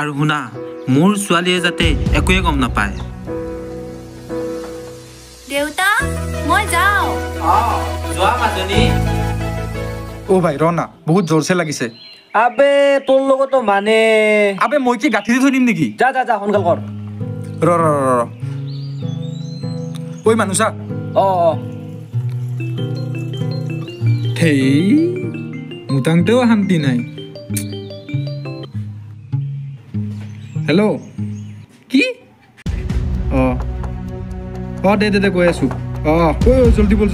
আৰু শুনা মোৰ ছোৱালীয়ে যাতে একোৱে গম নাপায় দেউতা মই যাও যোৱা মাজনী ও ভাই ৰনা বহুত জোৰছে লাগিছে আবে তোৰ লগতো মানে আবে মই কি গাঠি দি থৈ দিম নেকি যা যা যা সোনকাল কৰ ৰ ঐ মানুষা অ থেই মুতাংতেও শান্তি নাই হেল্ল' কি দে গৈ আছো ঐ জলদি বল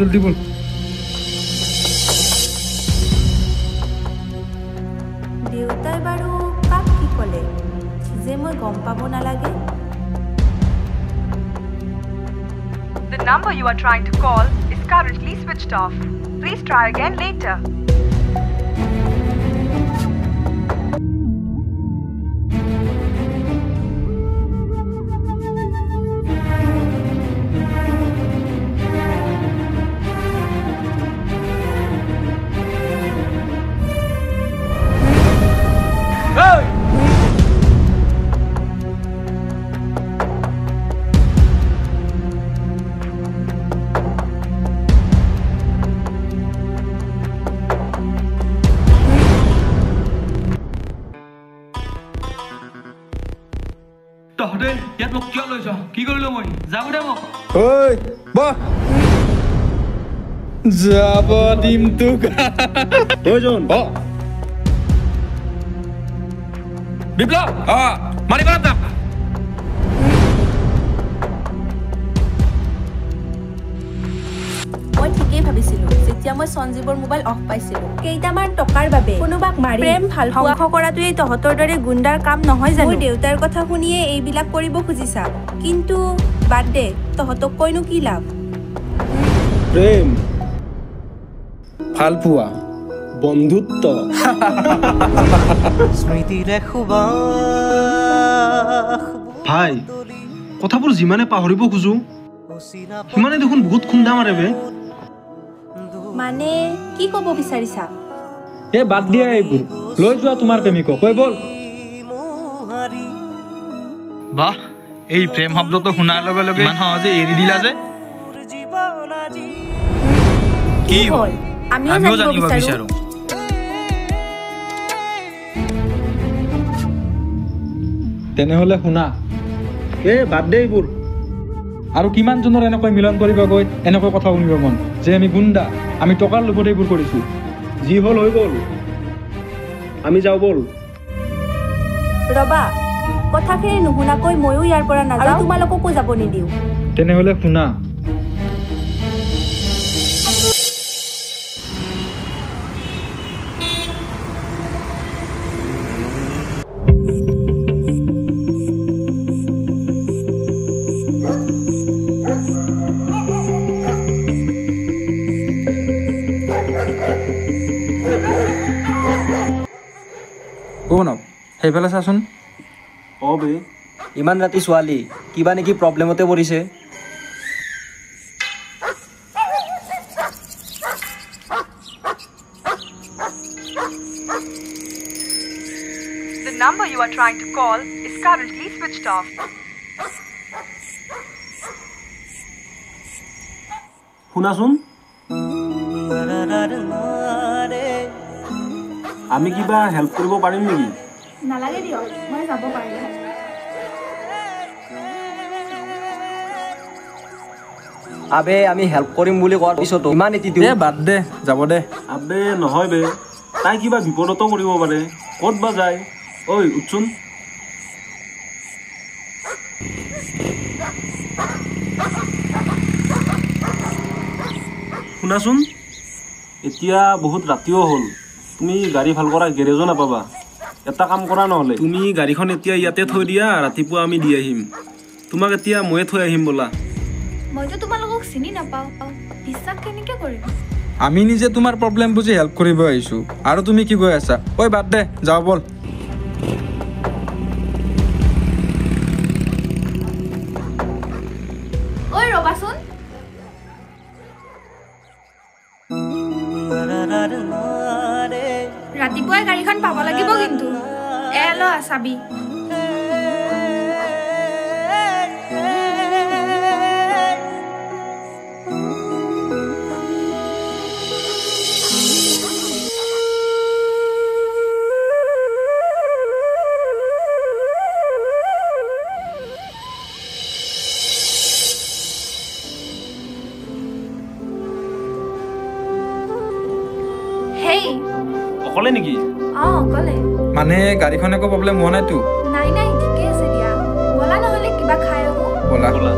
দেউতাই বাৰু কাক কি ক'লে যে মই গম পাব নালাগে The number you are trying to call is currently switched off. Please try again later. তহঁতে ইয়াত মোক কিয় লৈছ কি কৰিলো মই যাব দে মোক ঐ বহ যাব দিম তোক তইজন বিপ্লৱ মাৰিব না মই ঠিকেই ভাবিছিলো যেতিয়া মই সঞ্জীৱৰ মোবাইল অফ পাইছিলো কেইটামান টকাৰ বাবে কোনোবাক মাৰি প্ৰেম ভাল ধ্বংস কৰাটোৱেই তহঁতৰ দৰে গুণ্ডাৰ কাম নহয় জানো মোৰ দেউতাৰ কথা শুনিয়ে এইবিলাক কৰিব খুজিছা কিন্তু বাদ দে তহঁতক কৈনো কি লাভ প্ৰেম ভাল পোৱা বন্ধুত্ব ভাই কথাবোৰ যিমানে পাহৰিব খোজো সিমানে দেখোন বহুত খুন্দা মাৰে বে মানে কি ক'ব বিচাৰিছা এ বাদ দিয়া এইবোৰ লৈ যোৱা তোমাৰ প্ৰেমিকক কৈ বল বাহ এই প্ৰেম শব্দটো শুনাৰ লগে লগে ইমান সহজে এৰি দিলা যে কি হ'ল আমিও জানিব বিচাৰো তেনেহলে শুনা বাদ দে এইবোৰ আৰু কিমান জনৰ এনেকৈ মিলন কৰিব গৈ এনেকৈ কথা শুনিব মন যে আমি গুণ্ডা আমি টকাৰ লোভত এইবোৰ কৰিছো যি হ'ল হৈ গ'ল আমি যাওঁ বল ৰবা কথাখিনি নুশুনাকৈ ময়ো ইয়াৰ পৰা নাযাওঁ তোমালোককো যাব নিদিওঁ তেনেহলে শুনা সেইফালে চাচোন বে ইমান ৰাতি ছোৱালী কিবা নেকি প্ৰব্লেমতে পৰিছে The number you are trying to call is currently switched off. শুনাচোন আমি কিবা হেল্প কৰিব পাৰিম নেকি নালাগে দিয়ক মই যাব পাৰিম আবে আমি হেল্প কৰিম বুলি কোৱাৰ পিছতো ইমান এটিটিউড বাদ দে যাব দে আবে নহয় বে তাই কিবা বিপদতো কৰিব পাৰে ক'ত বা যায় ঐ উঠচোন শুনাচোন এতিয়া বহুত ৰাতিও হ'ল তুমি গাড়ী ভাল কৰা গেৰেজো নাপাবা এটা কাম কৰা নহ'লে তুমি গাড়ীখন এতিয়া ইয়াতে থৈ দিয়া ৰাতিপুৱা আমি দি আহিম তোমাক এতিয়া ময়ে থৈ আহিম বলা মইতো তোমালোকক চিনি নাপাওঁ বিশ্বাস কেনেকৈ কৰিম আমি নিজে তোমাৰ প্ৰব্লেম বুজি হেল্প কৰিব আহিছো আৰু তুমি কি কৈ আছা ঐ বাদ দে যাও বল ঐ ৰবাচোন ৰাতিপুৱাই গাড়ীখন পাব লাগিব কিন্তু এ ল চাবি অকলে নেকি? অকলে। মানে গাড়ীখন একো প্ৰব্লেম হোৱা নাইতো? নাই নাই ঠিকে আছে দিয়া। ব'লা নহ'লে কিবা খাই আহোঁ। ব'লা। ব'লা।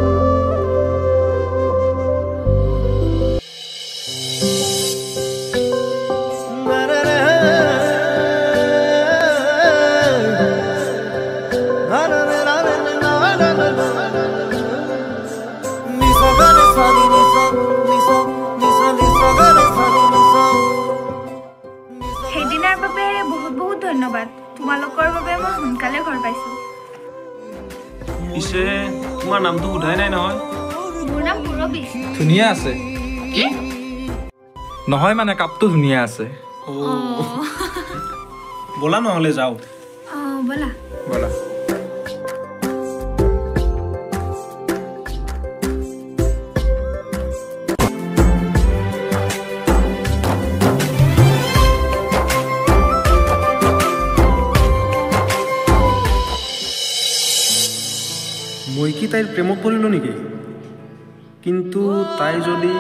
সেইদিনাৰ বাবে বহুত বহুত ধন্যবাদ। তোমালোকৰ বাবে মই সোনকালে ঘৰ পাইছোঁ। পিছে তোমাৰ নামটো সোধাই নাই নহয়? মোৰ নাম পূৰবী। ধুনীয়া আছে। কি? নহয় মানে কাপটো ধুনীয়া আছে। ব'লা নহ'লে যাওঁ। ব'লা। ব'লা। মই কি তাইৰ প্ৰেমত পৰিলোঁ নেকি? কিন্তু তাই যদি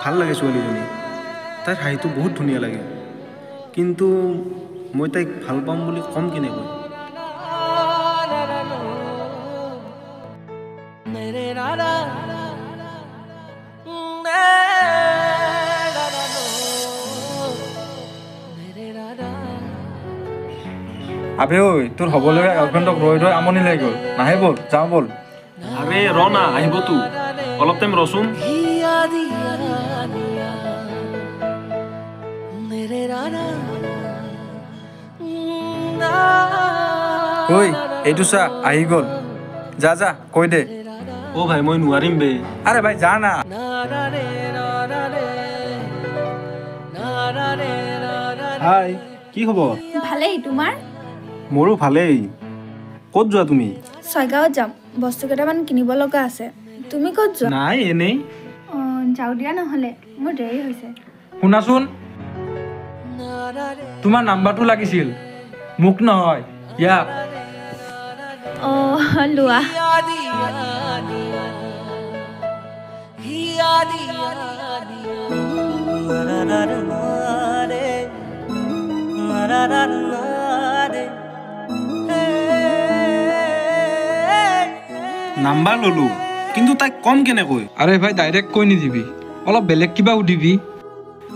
ভাল লাগে ছোৱালীজনী, তাইৰ হাঁহিটো বহুত ধুনীয়া লাগে, কিন্তু মই তাইক ভাল পাম বুলি ক'ম কেনেকৈ? আবে ঐ তোৰ হ'বলগীয়া গাৰ্লফ্ৰেণ্ডক ৰৈ ৰৈ আমনি লাগি গ'ল। নাহে ব'ল, যাওঁ ব'ল। আৰে ৰ না, আহিবতো, অলপ টাইম ৰচোন। ঐ এইটো চা আহি গ'ল। যা যা কৈ দে। অ' ভাই মই নোৱাৰিম বে। আৰে ভাই যা না। হাই, কি খবৰ? ভালেই, তোমাৰ? মোৰো ভালেই। ক'ত যোৱা তুমি? ছয়গাঁৱত যাম, বস্তু কেইটামান কিনিব লগা আছে। তুমি ক'ত যোৱা? নাই এনেই। যাওঁ দিয়া নহ'লে, মোৰ দেৰি হৈছে। শুনাচোন, তোমাৰ নাম্বাৰটো লাগিছিল, মোক নহয় ইয়াক। লোৱা। নাম্বাৰ ল'লো, কিন্তু তাইক কম কেনেকৈ? আৰে ভাই ডাইৰেক্ট কৈ নিদিবি, অলপ বেলেগ কিবা সুধিবি।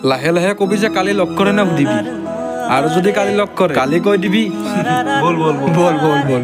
লাহে লাহে কবি যে কালি লগ কৰে নে সুধিবি, আৰু যদি কালি লগ কৰে কালি কৈ দিবি। বল বল বল বল বল বল।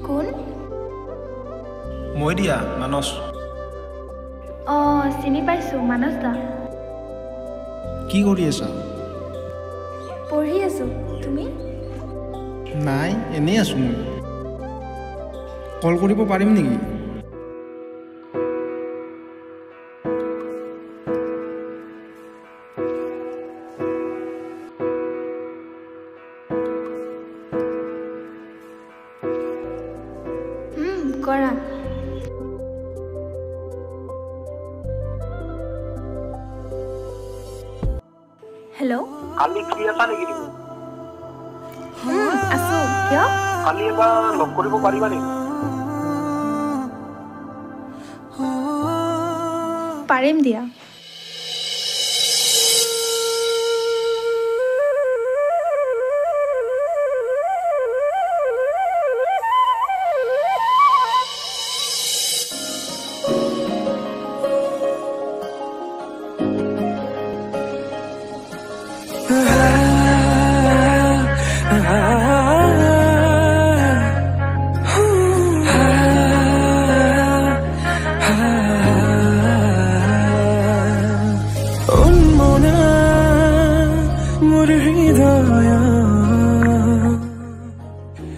কোন? মই দিয়া মানস। চিনি পাইছোঁ, মানস দা। কি কৰি আছা? পঢ়ি আছোঁ, তুমি? নাই এনেই আছোঁ মই। কল কৰিব পাৰিম নেকি? কৰা। হেল্ল'। কালি ফ্ৰী আছা নেকি তুমি? আছোঁ, কিয়? কালি এবাৰ লগ কৰিব পাৰিবা নেকি? পাৰিম দিয়া।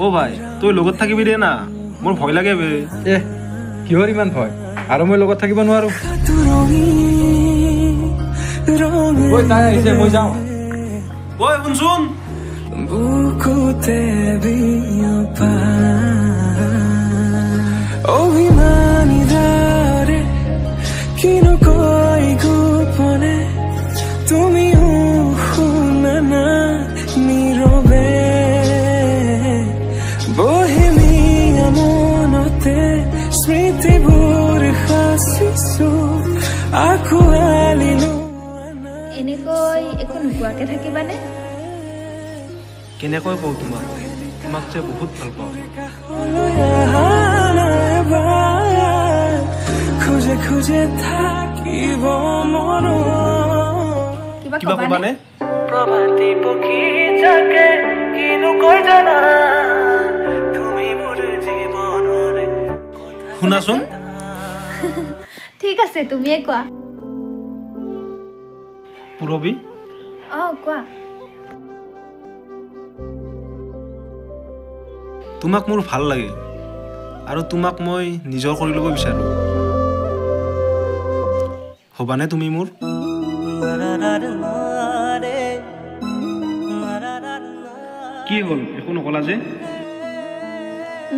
অ' ভাই তই লগত থাকিবি দে না, মোৰ ভয় লাগে বে। কিহৰ ইমান ভয়? আৰু মই লগত থাকিব নোৱাৰো। তাই আহিছে, মই যাওঁ। ঐ শুনচোন, বুকুতে বিয়পা অভিমানী দৰে কিনো কৈ গোপনে তুমিও শুনা না নীৰৱে বহেমিয়া মনতে স্মৃতিবোৰ সাঁচিছো আঁকোৱালিলো এনেকৈ একো নোকোৱাকে থাকিবানে? কেনেকৈ কওঁ তোমাক যে বহুত ভাল পাওঁ। খোজে খোজে থাকিব মন কিবা ক'বানে? প্ৰভাতী পক্ষী জাগে কিনো কৈ জানা তুমি মোৰ জীৱনৰে শুনাচোন ঠিক আছে, তুমিয়ে কোৱা। পুৰবী কোৱা। তোমাক মোৰ ভাল লাগে আৰু তোমাক মই নিজৰ কৰি ল'ব বিচাৰোঁ। হ'বানে তুমি মোৰ? কি হ'ল একো নকলা যে?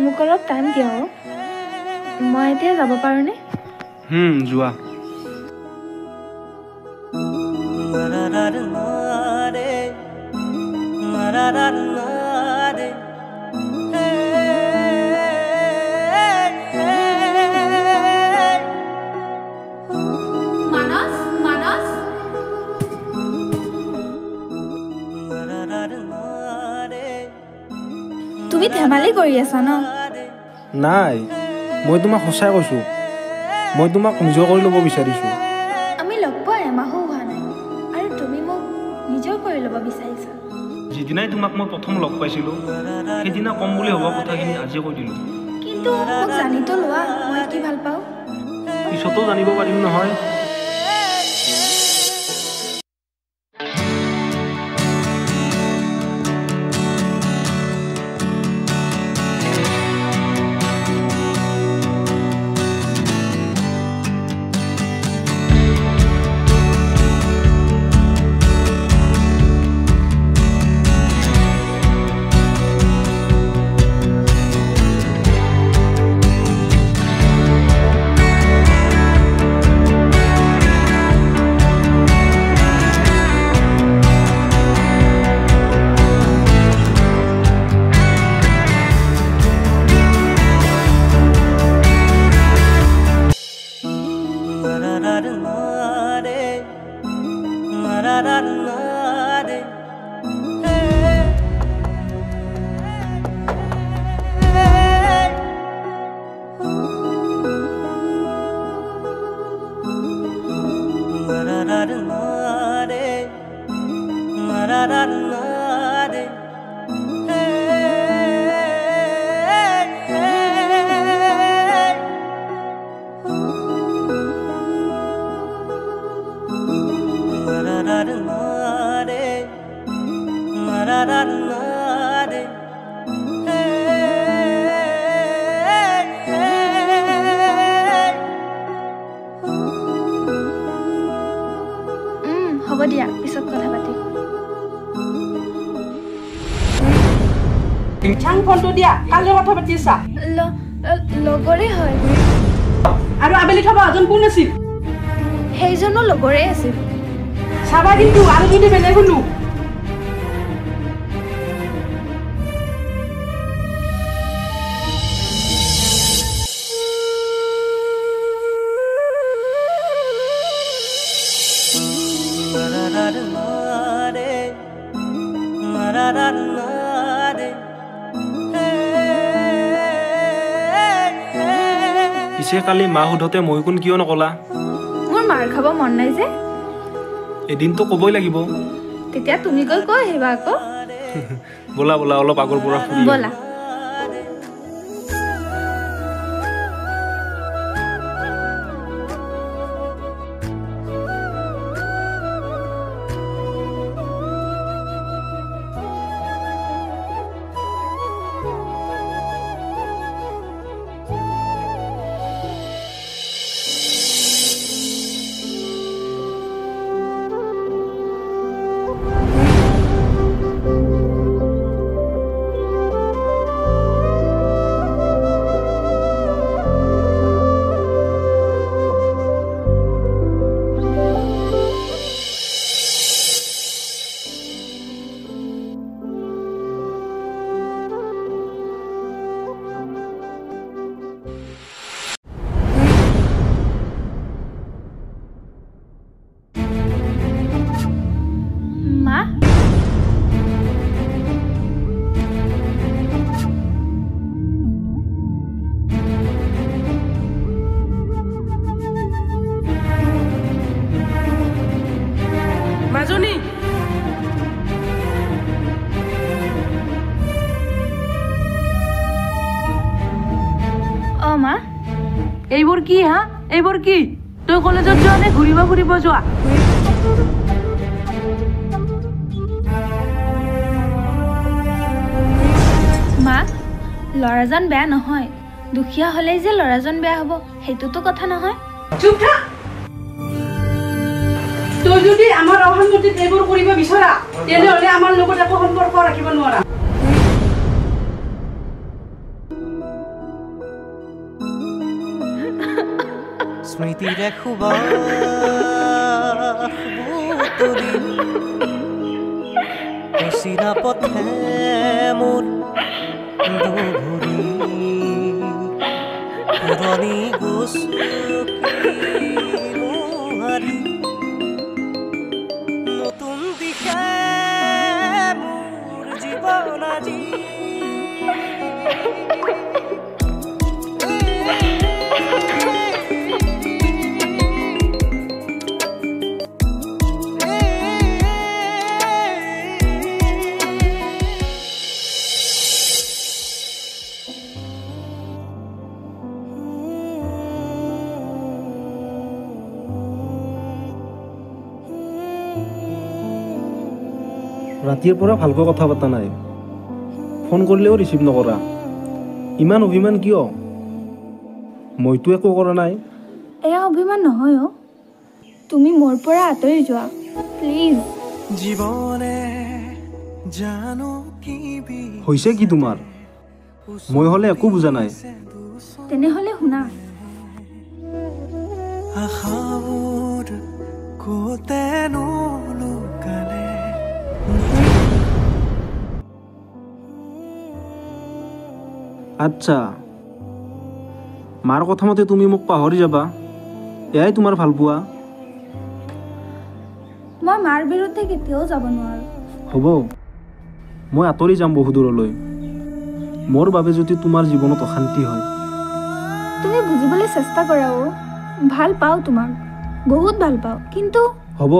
মোক অলপ টাইম দিয়া। মই এতিয়া যাব পাৰোঁনে? যোৱা। তুমি ধেমালি কৰি আছা ন? নাই, মই তোমাক সঁচাই কৈছোঁ। মই তোমাক নিজৰ কৰি ল'ব বিচাৰিছোঁ। আমি লগ পোৱা এমাহো হোৱা নাই আৰু তুমি মোক নিজৰ কৰি ল'ব বিচাৰিছা। যিদিনাই তোমাক মই প্ৰথম লগ পাইছিলোঁ সেইদিনা কম বুলি হ'ব কথাখিনি আজি কৈ দিলোঁ। কিন্তু মোক জানিতো লোৱা মই কি ভাল পাওঁ। পিছতো জানিব পাৰিম নহয়। হ'ব দিয়া, পিছত কথা পাতিম। ফোনটো দিয়া, কালি কথা পাতিছা? লগৰে হয়। আৰু আবেলি থবা এজন কোন আছিল? সেইজনো লগৰে আছিল। চাবা কিন্তু আৰু যদি বেলেগ শুনো। পিছে কালি মা সোধোতে মই কোন কিয় নকলা? মোৰ মাৰ খাব মন নাই যে। এদিনতো ক'বই লাগিব। তেতিয়া তুমি গৈ কৈ আহিবা আকৌ। ব'লা ব'লা অলপ আগৰ পৰা ফুৰি ব'লা। কি হা এইবোৰ কি তই কলেজত যোৱা নে ঘূৰিব ফুৰিব যোৱা মা ল'ৰাজন বেয়া নহয় দুখীয়া হ'লেই যে ল'ৰাজন বেয়া হ'ব সেইটোতো কথা নহয় চুপ থাক তই যদি আমাৰ অসন্মতিত এইবোৰ কৰিব বিচৰা তেনেহ'লে আমাৰ লগত একো সম্পৰ্ক ৰাখিব নোৱাৰা স্মৃতিৰে সুবাস বুটলি অচিনা পথে মোৰ দুঘূৰি পুৰণি গছকি মোহাৰি নতুন দিশে মোৰ জীৱন আজি ৰাতিৰ পৰা ভালকৈ কথা পতা নাই ফোন কৰিলেও ৰিচিভ নকৰা ইমান অভিমান কিয় মইতো একো কৰা নাই এয়া অভিমান নহয় অ তুমি মোৰ পৰা আঁতৰি যোৱা প্লিজ জীৱনে জানো কি হৈছে কি তোমাৰ মই হ'লে একো বুজা নাই তেনেহ'লে শুনা আশাবোৰ কোতে নুলুকালে আচ্ছা মাৰ কথা মতে তুমি মোক পাহৰি যাবা এয়াই তোমাৰ ভাল পোৱা মই মাৰ বিৰুদ্ধে কেতিয়াও যাব নোৱাৰো হ'ব মই আঁতৰি যাম বহু দূৰলৈ মোৰ বাবে যদি তোমাৰ জীৱনত অশান্তি হয় তুমি বুজিবলৈ চেষ্টা কৰা অ ভাল পাওঁ তোমাক বহুত ভাল পাওঁ কিন্তু হ'ব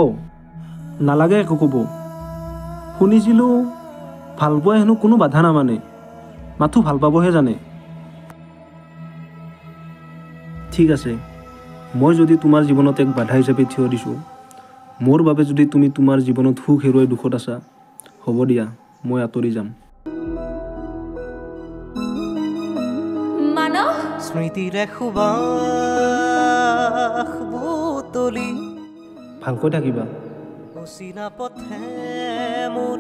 নালাগে একো ক'ব শুনিছিলোঁ ভাল পোৱা হেনো কোনো বাধা নামানে মাথো ভাল পাবহে জানে ঠিক আছে মই যদি তোমাৰ জীৱনত এক বাধা হিচাপে থিয় দিছোঁ মোৰ বাবে যদি তুমি তোমাৰ জীৱনত সুখ হেৰুৱাই দুখত আছা হ'ব দিয়া মই আঁতৰি যাম মানস স্মৃতিৰে সুবাস বুটলি ভালকৈ থাকিবা অচিনা পথে মোৰ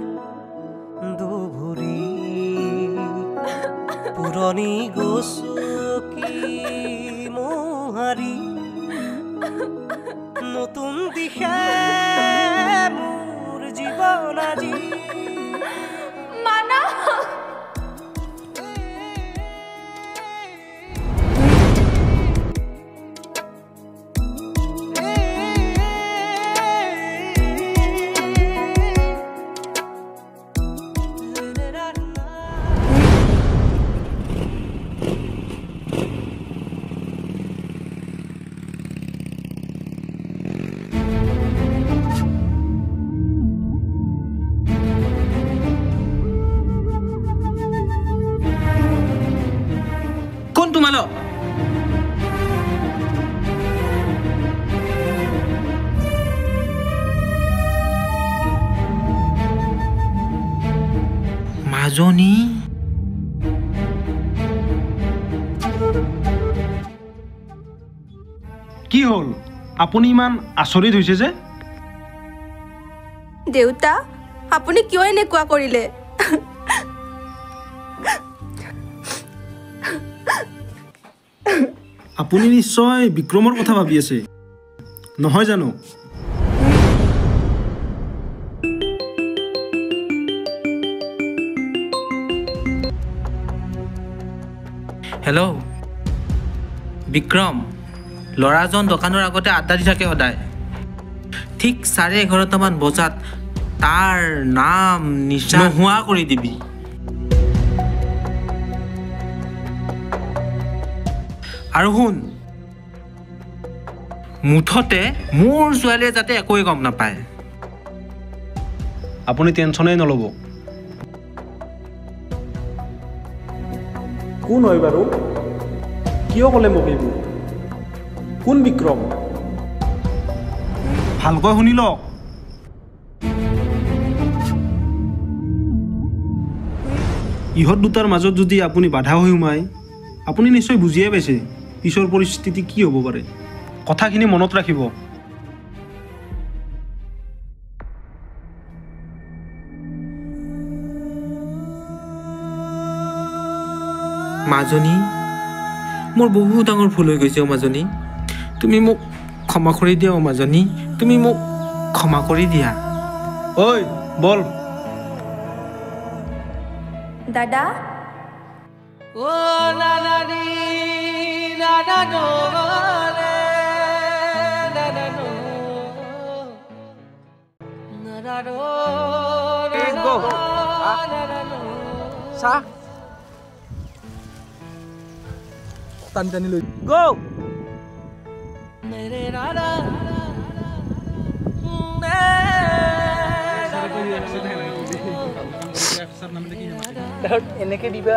দুঘূৰি পুৰণি গছকি মোহাৰি নতুন দিশে মোৰ জীৱন আজি কোন তোমালোক মাজনী কি হ'ল আপুনি ইমান আচৰিত হৈছে যে দেউতা আপুনি কিয় এনেকুৱা কৰিলে আপুনি নিশ্চয় বিক্ৰমৰ কথা ভাবি আছে নহয় জানো হেল্ল' বিক্ৰম ল'ৰাজন দোকানৰ আগতে আড্ডা দি থাকে সদায় ঠিক 11:30মান বজাত তাৰ নাম নিচা নোহোৱা কৰি দিবি আৰু শুন মুঠতে মোৰ ছোৱালীয়ে যাতে একোৱে গম নাপায় আপুনি টেনশ্যনেই নল'ব কোন হয় বাৰু কিয় ক'লে মোক এইবোৰ কোন বিক্ৰম ভালকৈ শুনি লওক ইহঁত দুটাৰ মাজত যদি আপুনি বাধা হৈ সোমায় আপুনি নিশ্চয় বুজিয়ে পাইছে পিছৰ পৰিস্থিতি কি হ'ব পাৰে কথাখিনি মনত ৰাখিব মাজনী মোৰ বহুত ডাঙৰ ভুল হৈ গৈছে মাজনী তুমি মোক ক্ষমা কৰি দিয়া মাজনী তুমি মোক ক্ষমা কৰি দিয়া ঐ বল দাদা চাহ টানি টানি লৈ গো এনেকে দিবা